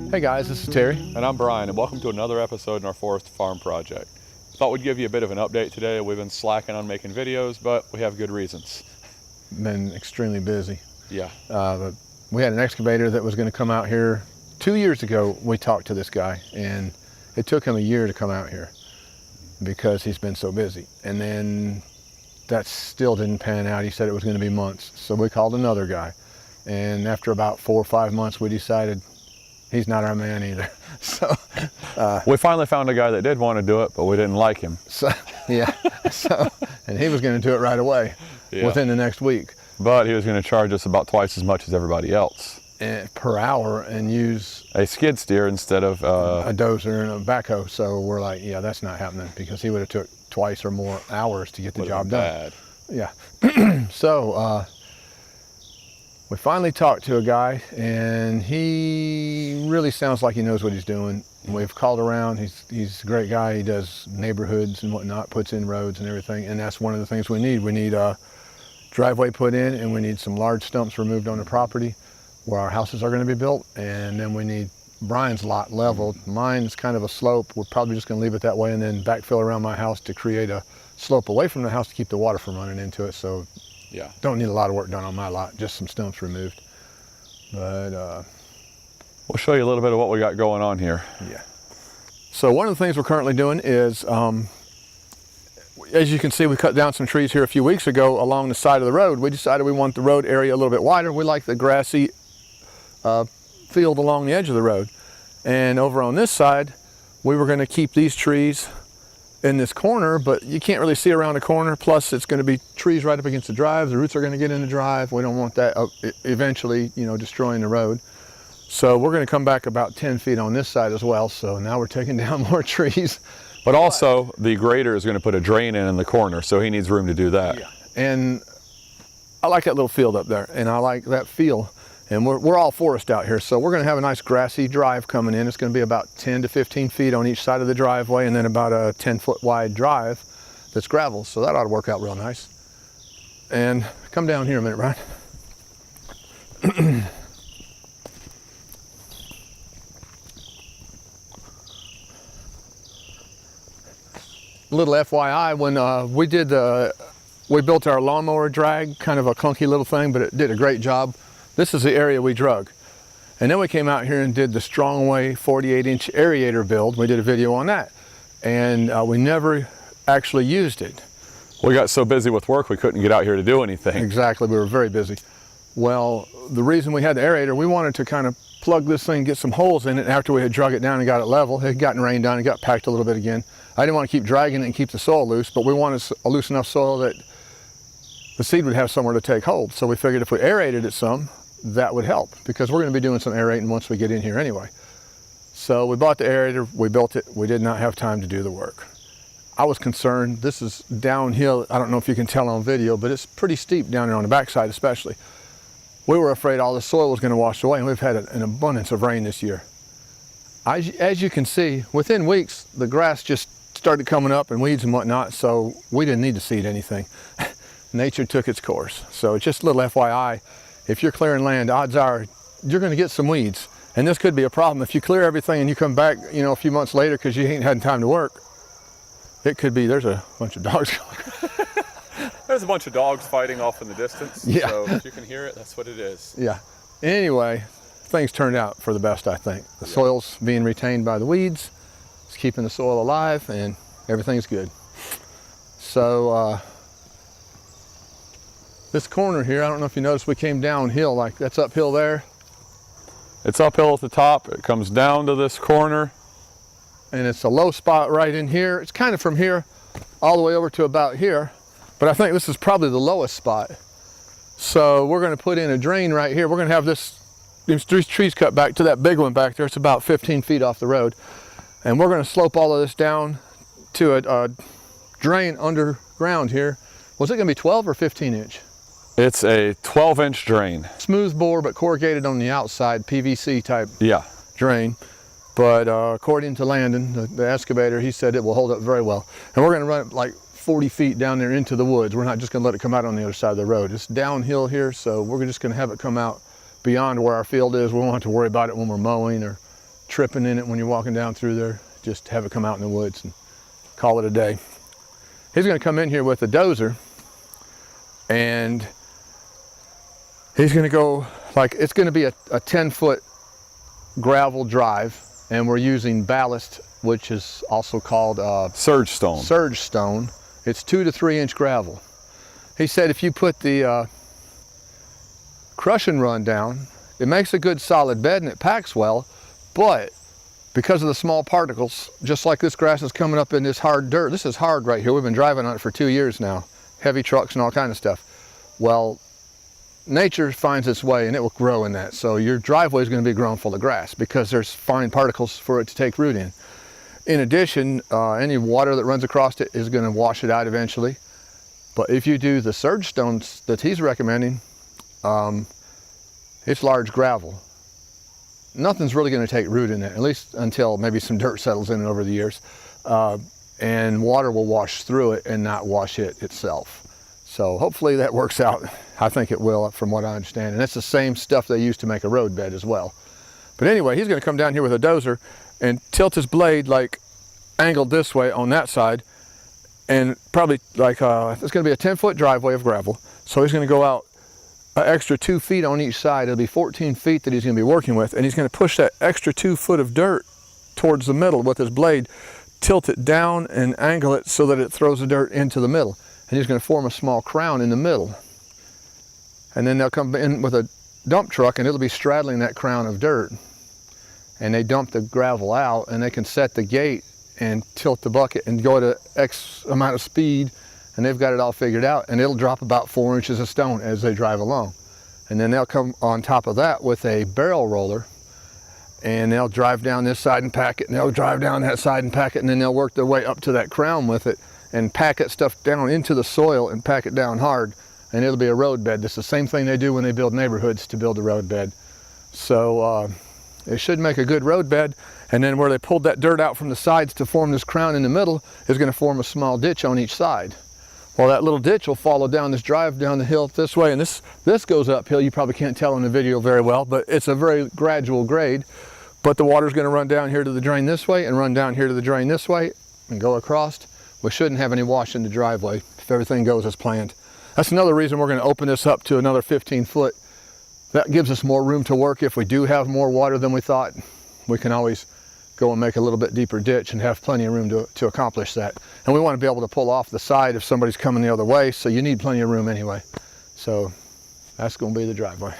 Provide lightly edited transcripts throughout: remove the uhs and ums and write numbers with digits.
Hey guys, this is Terry. And I'm Brian, and welcome to another episode in our Forest Farm project. Thought we'd give you a bit of an update today. We've been slacking on making videos, but we have good reasons. Been extremely busy. Yeah. But we had an excavator that was going to come out here 2 years ago. We talked to this guy, and it took him a year to come out here because he's been so busy. And then that still didn't pan out. He said it was going to be months. So we called another guy, and after about 4 or 5 months, we decided he's not our man either. So we finally found a guy that did want to do it, but we didn't like him. So yeah. And he was going to do it right away, within the next week. But he was going to charge us about twice as much as everybody else Per hour, and use a skid steer instead of a dozer and a backhoe. So we're like, yeah, that's not happening, because he would have took twice or more hours to get the job done. Yeah. So we finally talked to a guy, and he really sounds like he knows what he's doing. We've called around. He's a great guy. He does neighborhoods and whatnot, puts in roads and everything, and that's one of the things we need. We need a driveway put in, and we need some large stumps removed on the property where our houses are going to be built, and then we need Brian's lot leveled. Mine's kind of a slope. We're probably just going to leave it that way and then backfill around my house to create a slope away from the house to keep the water from running into it. So yeah, don't need a lot of work done on my lot, just some stumps removed. But we'll show you a little bit of what we got going on here. Yeah. So one of the things we're currently doing is, as you can see, we cut down some trees here a few weeks ago along the side of the road. We decided we want the road area a little bit wider. We like the grassy field along the edge of the road. And over on this side, we were going to keep these trees in this corner, but you can't really see around the corner. Plus, it's going to be trees right up against the drive. The roots are going to get in the drive. We don't want that eventually, destroying the road. So we're going to come back about 10 feet on this side as well. So now we're taking down more trees. But also, the grader is going to put a drain in the corner, so he needs room to do that. Yeah. And I like that little field up there, and I like that feel. And we're all forest out here, so we're going to have a nice grassy drive coming in. It's going to be about 10 to 15 feet on each side of the driveway, and then about a 10-foot wide drive that's gravel. So that ought to work out real nice. And come down here a minute, Ryan. Little FYI, when we built our lawnmower drag, kind of a clunky little thing, but it did a great job. This is the area we drug. And then we came out here and did the Strongway 48-inch aerator build. We did a video on that. And we never actually used it. We got so busy with work, we couldn't get out here to do anything. Exactly, we were very busy. Well, the reason we had the aerator, we wanted to kind of plug this thing, get some holes in it after we had drug it down and got it level. It had gotten rained on, it got packed a little bit again. I didn't want to keep dragging it and keep the soil loose, but we wanted a loose enough soil that the seed would have somewhere to take hold. So we figured if we aerated it some, that would help, because we're going to be doing some aerating once we get in here anyway. So we bought the aerator, we built it. We did not have time to do the work. I was concerned. This is downhill. I don't know if you can tell on video, but it's pretty steep down there on the backside especially. We were afraid all the soil was going to wash away, and we've had an abundance of rain this year. As you can see, within weeks, the grass just started coming up and weeds and whatnot, so we didn't need to seed anything. Nature took its course. So just a little FYI, if you're clearing land, odds are you're going to get some weeds. And this could be a problem. If you clear everything and you come back, a few months later because you ain't had time to work, it could be there's a bunch of dogs going. There's a bunch of dogs fighting off in the distance. Yeah. So if you can hear it, that's what it is. Yeah. Anyway, things turned out for the best, I think. The soil's being retained by the weeds. It's keeping the soil alive, and everything's good. So this corner here, I don't know if you noticed, we came downhill. Like, that's uphill there. It's uphill at the top. It comes down to this corner. And it's a low spot right in here. It's kind of from here all the way over to about here. But I think this is probably the lowest spot. So we're going to put in a drain right here. We're going to have these trees cut back to that big one back there. It's about 15 feet off the road. And we're going to slope all of this down to a drain underground here. Was it going to be 12 or 15 inch? It's a 12-inch drain. Smooth bore, but corrugated on the outside, PVC type drain. But according to Landon, the excavator, he said it will hold up very well. And we're going to run it like 40 feet down there into the woods. We're not just going to let it come out on the other side of the road. It's downhill here, so we're just going to have it come out beyond where our field is. We won't have to worry about it when we're mowing or tripping in it when you're walking down through there. Just have it come out in the woods and call it a day. He's going to come in here with a dozer, and he's going to go, like, it's going to be a 10-foot gravel drive, and we're using ballast, which is also called surge stone. Surge stone. It's 2 to 3 inch gravel. He said if you put the crush and run down, it makes a good solid bed and it packs well, but because of the small particles, just like this grass is coming up in this hard dirt. This is hard right here. We've been driving on it for 2 years now. Heavy trucks and all kind of stuff. Well, nature finds its way and it will grow in that. So your driveway is going to be grown full of grass because there's fine particles for it to take root in. In addition, any water that runs across it is going to wash it out eventually. But if you do the surge stones that he's recommending, it's large gravel. Nothing's really going to take root in it, at least until maybe some dirt settles in it over the years. And water will wash through it and not wash it itself. So hopefully that works out. I think it will, from what I understand. And it's the same stuff they use to make a road bed as well. But anyway, he's going to come down here with a dozer and tilt his blade like angled this way on that side. And probably like, it's going to be a 10-foot driveway of gravel. So he's going to go out an extra 2 feet on each side. It'll be 14 feet that he's going to be working with, and he's going to push that extra 2 foot of dirt towards the middle with his blade, tilt it down and angle it so that it throws the dirt into the middle. And he's going to form a small crown in the middle. And then they'll come in with a dump truck and it'll be straddling that crown of dirt. And they dump the gravel out and they can set the gate and tilt the bucket and go at X amount of speed, and they've got it all figured out, and it'll drop about 4 inches of stone as they drive along. And then they'll come on top of that with a barrel roller, and they'll drive down this side and pack it, and they'll drive down that side and pack it, and then they'll work their way up to that crown with it and pack that stuff down into the soil and pack it down hard, and it'll be a road bed. That's the same thing they do when they build neighborhoods to build a road bed. So it should make a good road bed. And then where they pulled that dirt out from the sides to form this crown in the middle is going to form a small ditch on each side. Well, that little ditch will follow down this drive down the hill this way, and this goes uphill. You probably can't tell in the video very well, but it's a very gradual grade. But the water's going to run down here to the drain this way and run down here to the drain this way and go across. We shouldn't have any wash in the driveway if everything goes as planned. That's another reason we're going to open this up to another 15 foot. That gives us more room to work. If we do have more water than we thought, we can always go and make a little bit deeper ditch and have plenty of room to accomplish that. And we want to be able to pull off the side if somebody's coming the other way, so you need plenty of room anyway. So that's going to be the driveway.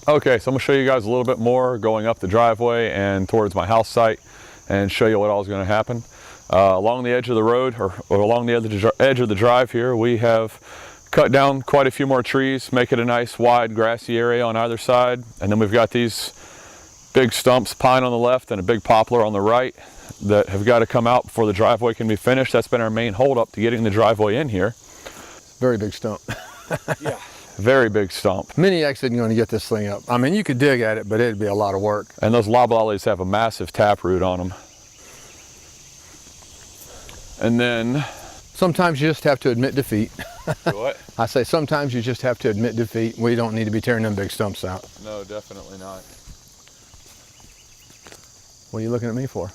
Okay, so I'm going to show you guys a little bit more going up the driveway and towards my house site and show you what all is going to happen. Along the edge of the road, or along the edge of the drive here, we have cut down quite a few more trees, make it a nice wide grassy area on either side. And then we've got these big stumps, pine on the left and a big poplar on the right, that have got to come out before the driveway can be finished. That's been our main holdup to getting the driveway in here. Very big stump. Yeah. Very big stump. Mini X isn't going to get this thing up. I mean, you could dig at it, but it'd be a lot of work. And those loblollies have a massive taproot on them. And then sometimes you just have to admit defeat. What? I say sometimes you just have to admit defeat. We don't need to be tearing them big stumps out. No, definitely not. What are you looking at me for?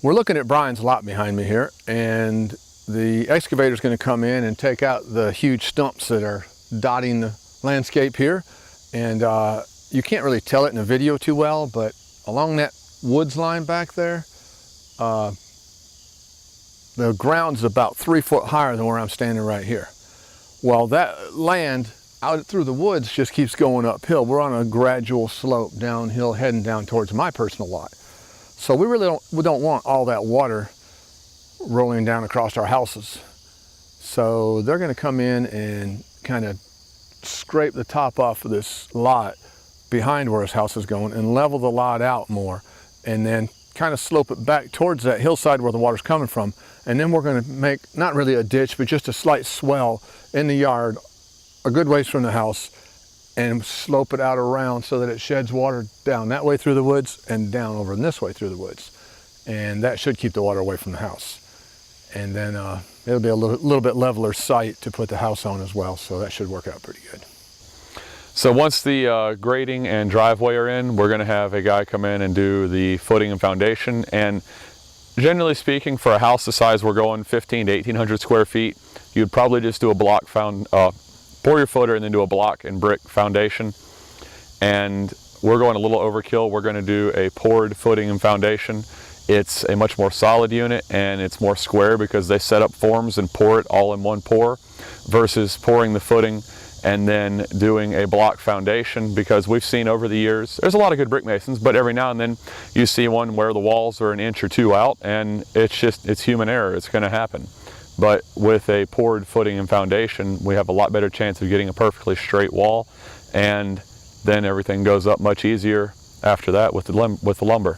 We're looking at Brian's lot behind me here, and the excavator is going to come in and take out the huge stumps that are dotting the landscape here. And you can't really tell it in the video too well, but along that woods line back there, the ground's about 3 foot higher than where I'm standing right here. Well, that land out through the woods just keeps going uphill. We're on a gradual slope downhill, heading down towards my personal lot. So we really don't want all that water rolling down across our houses. So they're going to come in and kind of scrape the top off of this lot behind where his house is going and level the lot out more, and then kind of slope it back towards that hillside where the water's coming from. And then we're going to make not really a ditch, but just a slight swell in the yard a good ways from the house, and slope it out around so that it sheds water down that way through the woods and down over in this way through the woods. And that should keep the water away from the house. And then it'll be a little bit leveler site to put the house on as well, so that should work out pretty good. So once the grading and driveway are in, we're going to have a guy come in and do the footing and foundation. And generally speaking, for a house the size we're going, 15 to 1800 square feet, you'd probably just do a block pour your footer and then do a block and brick foundation. And we're going a little overkill. We're going to do a poured footing and foundation. It's a much more solid unit and it's more square because they set up forms and pour it all in one pour versus pouring the footing and then doing a block foundation, because we've seen over the years, there's a lot of good brick masons, but every now and then you see one where the walls are an inch or two out, and it's human error, it's going to happen. But with a poured footing and foundation, we have a lot better chance of getting a perfectly straight wall, and then everything goes up much easier after that with the lumber.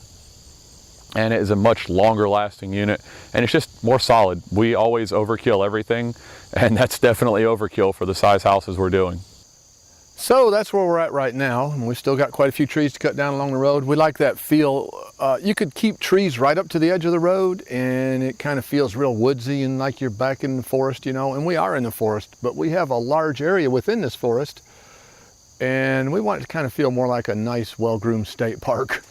And it is a much longer lasting unit, and it's just more solid. We always overkill everything, and that's definitely overkill for the size houses we're doing. So that's where we're at right now, and we still got quite a few trees to cut down along the road. We like that feel. You could keep trees right up to the edge of the road, and it kind of feels real woodsy and like you're back in the forest, you know. And we are in the forest, but we have a large area within this forest, and we want it to kind of feel more like a nice, well-groomed state park,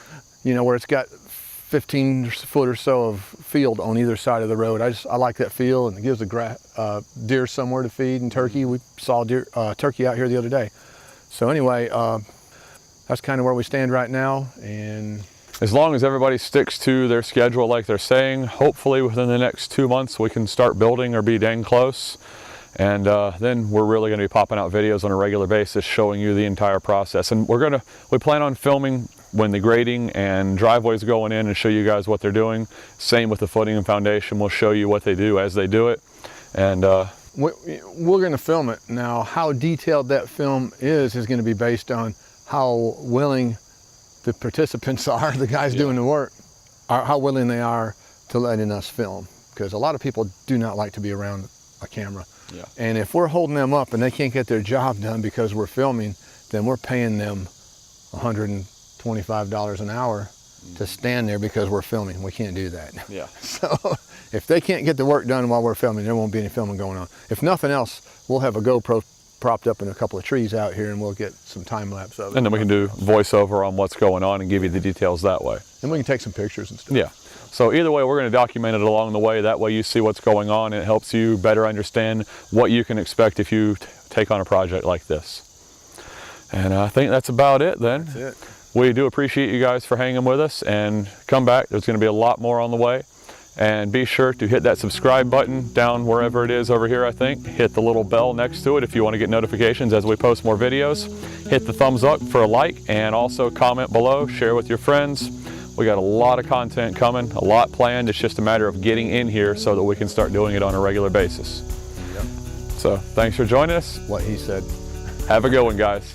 you know, where it's got 15 foot or so of field on either side of the road. I like that feel, and it gives the deer somewhere to feed, and turkey. We saw turkey out here the other day. So anyway, that's kind of where we stand right now. And as long as everybody sticks to their schedule like they're saying, hopefully within the next 2 months we can start building or be dang close. And then we're really going to be popping out videos on a regular basis showing you the entire process. And we plan on filming when the grading and driveways going in and show you guys what they're doing. Same with the footing and foundation. We'll show you what they do as they do it. And we're going to film it. Now, how detailed that film is going to be based on how willing the participants are, the guys doing the work, how willing they are to letting us film. Because a lot of people do not like to be around a camera. Yeah. And if we're holding them up and they can't get their job done because we're filming, then we're paying them $125 an hour to stand there because we're filming. We can't do that. Yeah. So if they can't get the work done while we're filming, there won't be any filming going on. If nothing else, we'll have a GoPro propped up in a couple of trees out here, and we'll get some time lapse of it. And then we can do voiceover on what's going on and give you the details that way. And we can take some pictures and stuff. Yeah. So either way, we're going to document it along the way. That way you see what's going on, and it helps you better understand what you can expect if you take on a project like this. And I think that's about it then. That's it. We do appreciate you guys for hanging with us, and come back. There's going to be a lot more on the way. And be sure to hit that subscribe button down wherever it is over here, I think. Hit the little bell next to it if you want to get notifications as we post more videos. Hit the thumbs up for a like, and also comment below, share with your friends. We got a lot of content coming, a lot planned. It's just a matter of getting in here so that we can start doing it on a regular basis. Yep. So thanks for joining us. What he said. Have a good one, guys.